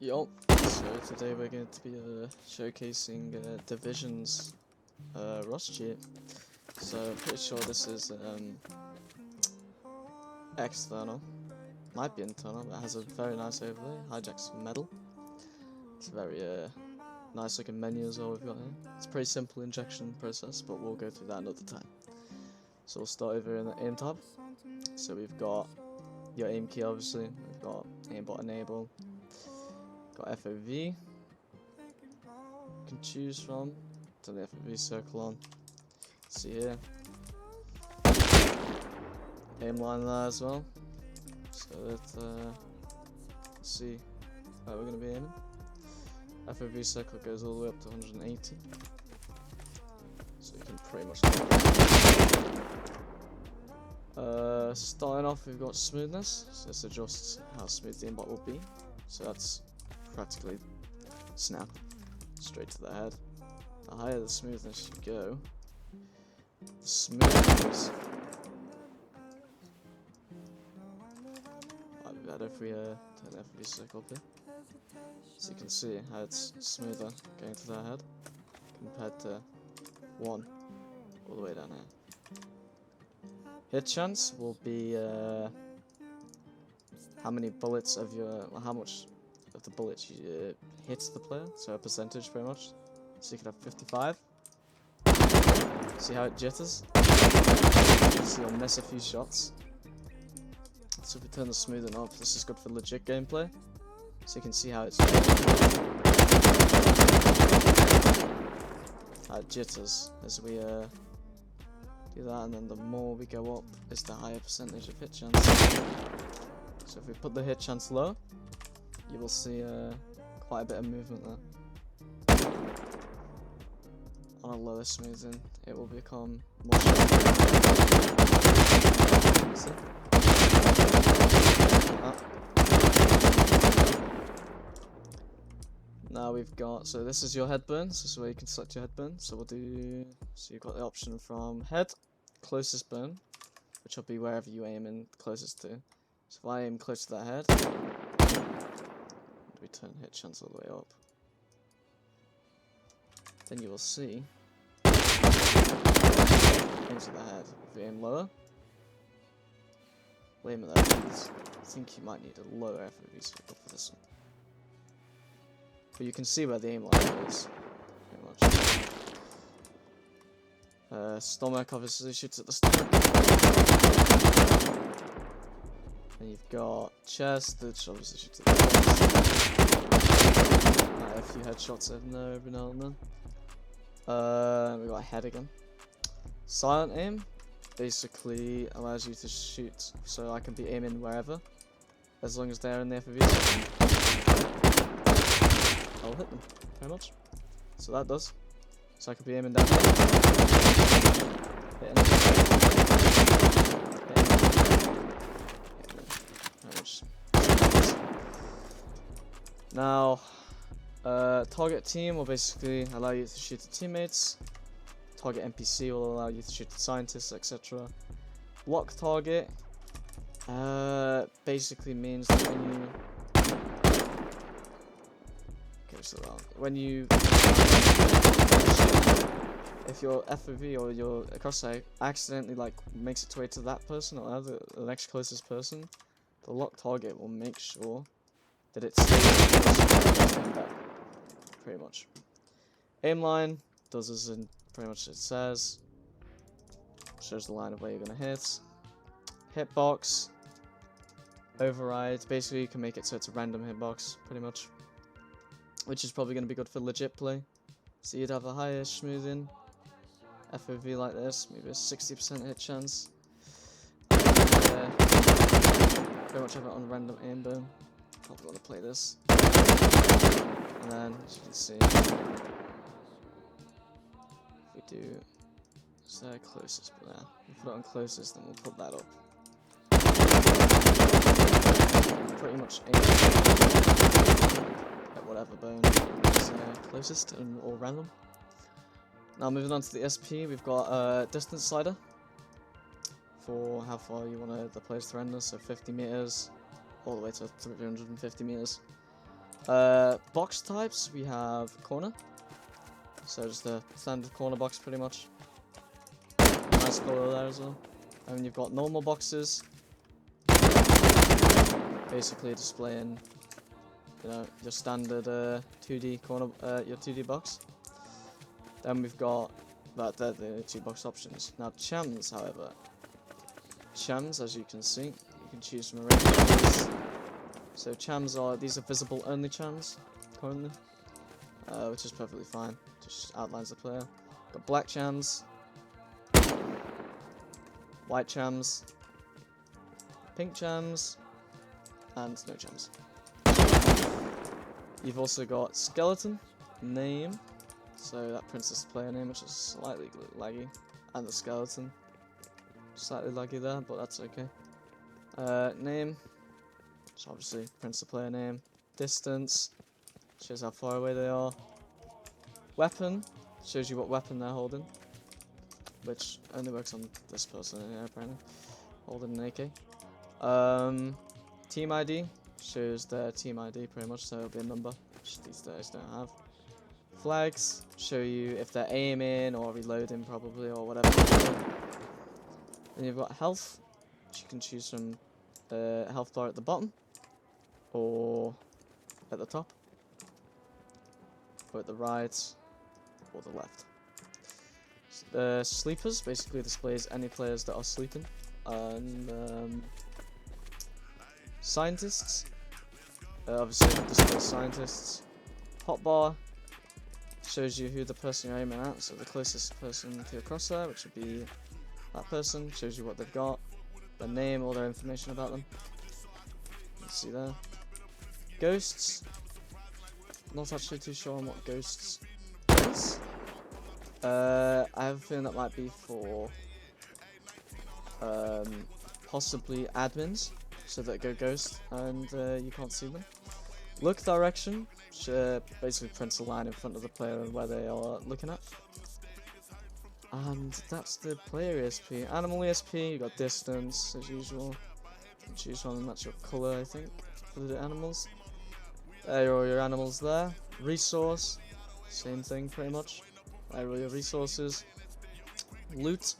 Yup, so today we're going to be showcasing Division's Rust cheat. So I'm pretty sure this is external, might be internal, but it has a very nice overlay, hijacks metal. It's a very nice looking menu as well we've got here. It's a pretty simple injection process, but we'll go through that another time. So we'll start over in the aim tab. So we've got your aim key obviously, we've got aimbot enable. Got FOV, you can choose from, turn the FOV circle on, see here, aim line there as well, so that, let's see where we're going to be aiming. FOV circle goes all the way up to 180, so you can pretty much starting off we've got smoothness, so this adjusts how smooth the aimbot will be, so that's practically snap straight to the head. The higher the smoothness you go, the smoother it is. Might be better if we turn the FOV circle up here, so you can see how it's smoother going to the head compared to 1 all the way down here. Hit chance will be how many bullets of your, well, how much of the bullets you hit the player, so a percentage pretty much. So you could have 55. See how it jitters? So you'll miss a few shots. So if we turn the smoothing up, this is good for legit gameplay. So you can see how it's how it jitters as we do that, and then the more we go up is the higher percentage of hit chance. So if we put the hit chance low, you will see quite a bit of movement there. On a lower smoothing, it will become more see? Now we've got, so this is your head burn, so this is where you can select your head burn. So we'll do, so you've got the option from head, closest burn, which will be wherever you aim in closest to. So if I aim close to that head, we turn hit chance all the way up, then you will see into the head. If you aim lower, we'll aim at that. I think you might need a lower FOV circle for this one, but you can see where the aim line is pretty much. Stomach obviously shoots at the stomach. Then you've got chest, which obviously shoots at the chest. A few headshots over there every now and then. We got head again. Silent aim basically allows you to shoot, so I can be aiming wherever, as long as they're in the FOV section. I'll hit them, very much. So that does. So I could be aiming down here. Hitting them. Very much. Now, target team will basically allow you to shoot at teammates. Target NPC will allow you to shoot at scientists, etc. Lock target basically means that when you if your FOV or your crosshair accidentally makes its way to that person or the next closest person, the lock target will make sure that it stays back, pretty much. Aim line does as in pretty much it says, shows the line of where you're gonna hit. Hitbox override, basically you can make it so it's a random hitbox pretty much, which is probably going to be good for legit play. So you'd have a higher smoothing FOV like this, maybe a 60% hit chance. Pretty much have it on random aim burn. Probably want to play this. And then, as you can see, if we do, is there closest? But yeah, if we put it on closest, then we'll put that up. Pretty much aim at whatever bone is closest and all random. Now moving on to the SP, we've got a distance slider for how far you want the players to render, so 50 meters all the way to 350 meters. Box types, we have corner. So just a standard corner box pretty much. Nice color there as well. And then you've got normal boxes. Basically displaying, you know, your standard 2D corner, your 2D box. Then we've got they're the 2 box options. Now chams, however. Chams, as you can see, you can choose from a range of these. So chams these are visible only chams currently, which is perfectly fine. Just outlines the player. Got black chams, white chams, pink chams, and no chams. You've also got skeleton, name, so that prints the player name, which is slightly laggy, and the skeleton, slightly laggy there, but that's okay. Name, so obviously prints the player name. Distance, shows how far away they are. Weapon, shows you what weapon they're holding, which only works on this person, yeah, apparently. Holding an AK. Team ID, shows their team ID pretty much, so it'll be a number, which these guys don't have. Flags, show you if they're aiming or reloading probably, or whatever. Then you've got health, which you can choose from health bar at the bottom, or at the top, or at the right, or the left. Sleepers basically displays any players that are sleeping, and scientists, obviously displays scientists. Hotbar shows you who the person you're aiming at, so the closest person to your crosshair, which would be that person, shows you what they've got, their name, all their information about them. You can see there. Ghosts, not actually too sure on what ghosts is. I have a feeling that might be for possibly admins, so that go ghost and you can't see them. Look direction, which basically prints a line in front of the player and where they are looking at. And that's the player ESP. Animal ESP, you got distance as usual. You can choose one and that's your colour, I think, for the animals. There are all your animals there. Resource, same thing pretty much. There are all your resources. Loot,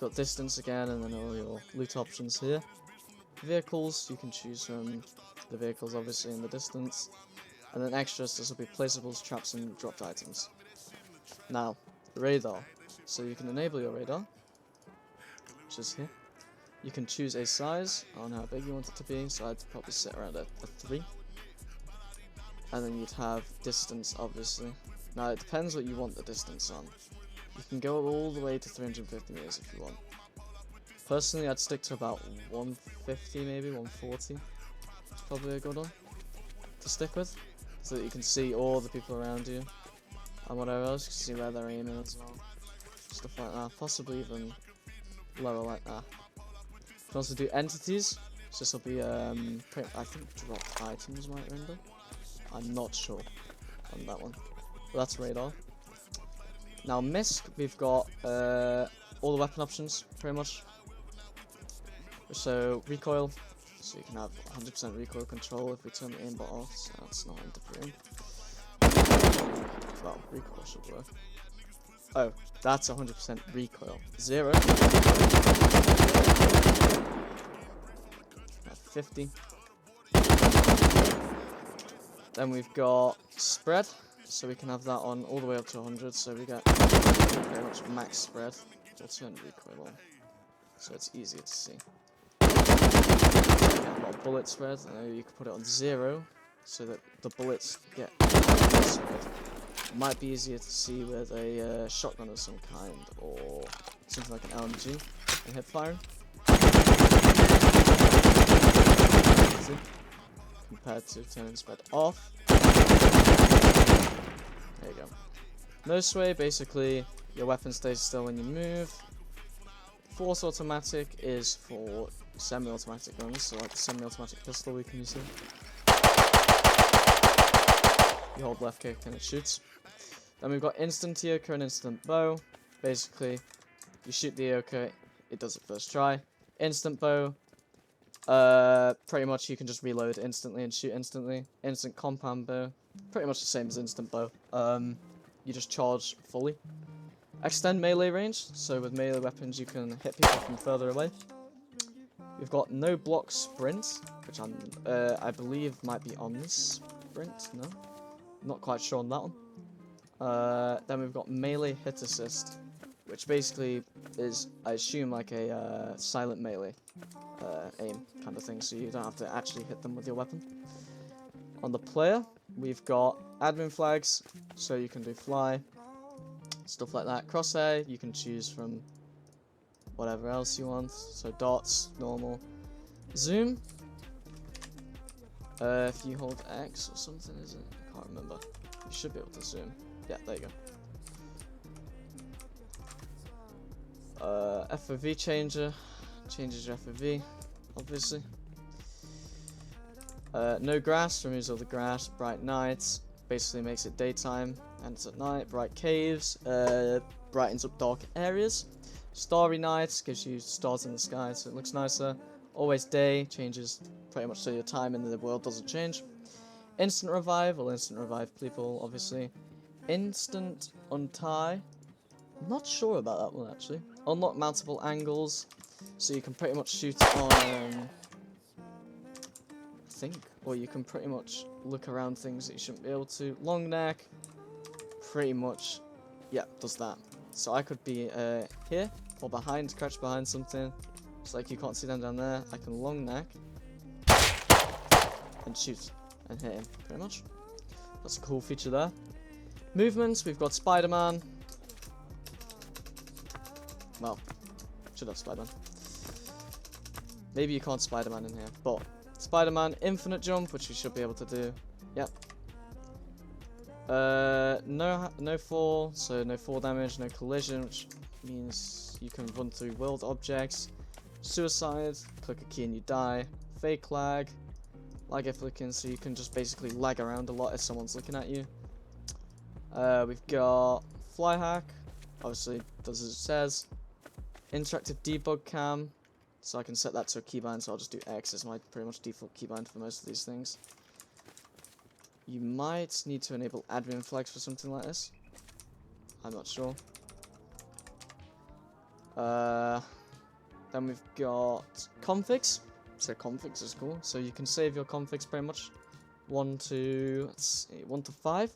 got distance again, and then all your loot options here. Vehicles, you can choose from the vehicles obviously in the distance. And then extras, this will be placeables, traps, and dropped items. Now, radar. So you can enable your radar, which is here. You can choose a size on how big you want it to be, so I'd probably set around a 3. And then you'd have distance, obviously. Now, it depends what you want the distance on. You can go all the way to 350 meters if you want. Personally, I'd stick to about 150, maybe 140. It's probably a good one to stick with, so that you can see all the people around you and whatever else. You can see where they're aiming as well, stuff like that. Possibly even lower like that. You can also do entities. So this will be I think dropped items might render. I'm not sure on that one, but that's radar. Now MISC, we've got all the weapon options pretty much. So recoil, so you can have 100% recoil control if we turn the aimbot off, so that's not interfering. Well, recoil should work. Oh, that's 100% recoil. 0. 50. Then we've got spread, so we can have that on all the way up to 100, so we get pretty much max spread. We'll turn recoil on, so it's easier to see. Get a lot of bullet spread, you can put it on 0, so that the bullets get spread. It might be easier to see with a shotgun of some kind, or something like an LMG and hip firing. Compared to turning spread off. There you go. No sway, basically your weapon stays still when you move. Force automatic is for semi-automatic guns, so like the semi-automatic pistol we can use here. You hold left click and it shoots. Then we've got instant Yoka and instant bow. Basically, you shoot the Yoka, it does it first try. Instant bow, Pretty much you can just reload instantly and shoot instantly. Instant compound bow, pretty much the same as instant bow. You just charge fully. Extend melee range, so with melee weapons you can hit people from further away. We've got no block sprint, which I believe might be on this sprint. No, not quite sure on that one. Then we've got melee hit assist, which basically is, I assume, like a silent melee aim kind of thing, so you don't have to actually hit them with your weapon. On the player, we've got admin flags, so you can do fly, stuff like that. Crosshair, you can choose from whatever else you want, so dots, normal. Zoom, if you hold X or something, is it? I can't remember. You should be able to zoom. Yeah, there you go. FOV changer, changes your FOV, obviously. No grass, removes all the grass. Bright nights, basically makes it daytime and it's at night. Bright caves, brightens up dark areas. Starry nights, gives you stars in the sky so it looks nicer. Always day, changes pretty much so your time in the world doesn't change. Instant revive, will instant revive people, obviously. Instant untie, I'm not sure about that one actually. Unlock multiple angles, so you can pretty much shoot on, I think, or you can pretty much look around things that you shouldn't be able to. Long neck, pretty much, yeah, does that. So I could be here, or behind, crouch behind something. It's like you can't see them down there. I can long neck and shoot and hit him, pretty much. That's a cool feature there. Movements, we've got Spider-Man. Well, should have Spider-Man. Maybe you can't Spider-Man in here, but Spider-Man, infinite jump, which you should be able to do. Yep. No fall, so no fall damage, no collision, which means you can run through world objects. Suicide, click a key and you die. Fake lag, lag if looking, so you can just basically lag around a lot if someone's looking at you. We've got fly hack, obviously does as it says. Interactive debug cam, so I can set that to a keybind, so I'll just do X as my pretty much default keybind for most of these things. You might need to enable admin flags for something like this. I'm not sure. Then we've got configs. So configs is cool. So you can save your configs pretty much 1 to 5.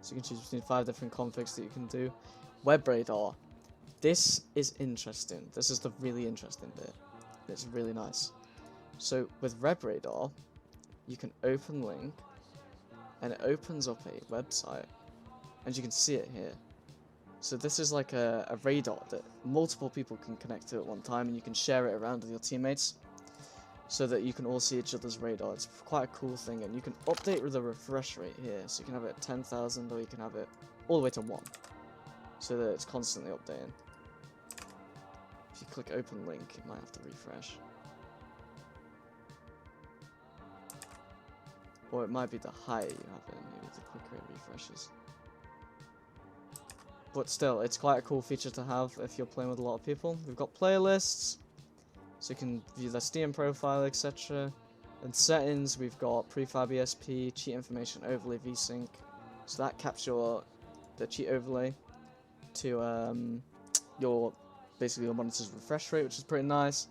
So you can choose between 5 different configs that you can do. Web radar. This is interesting. This is the really interesting bit. It's really nice. So with web radar, you can open link, and it opens up a website, and you can see it here. So this is like a radar that multiple people can connect to at one time, and you can share it around with your teammates, so that you can all see each other's radar. It's quite a cool thing, and you can update with the refresh rate here. So you can have it at 10,000, or you can have it all the way to 1, so that it's constantly updating. If you click open link, it might have to refresh. Or it might be the higher you have it, maybe the quicker it refreshes. But still, it's quite a cool feature to have if you're playing with a lot of people. We've got playlists, so you can view their Steam profile, etc. And settings, we've got prefab ESP, cheat information overlay vsync. So that captures the cheat overlay to your basically your monitor's refresh rate, which is pretty nice.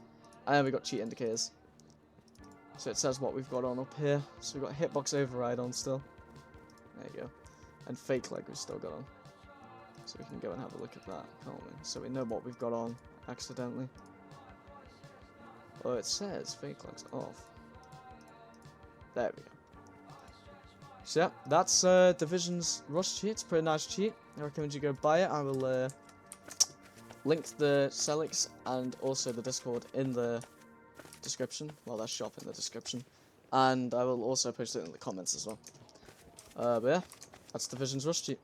And then we've got cheat indicators. So it says what we've got on up here. So we've got hitbox override on still. There you go. And fake leg we've still got on. So we can go and have a look at that, can't we? So we know what we've got on accidentally. Oh, it says fake leg's off. There we go. So yeah, that's Division's Rust cheat. It's a pretty nice cheat. I recommend you go buy it. I will link the Celix and also the Discord in the description. Well, their shop in the description. And I will also post it in the comments as well. But yeah, that's Division's Rust cheat.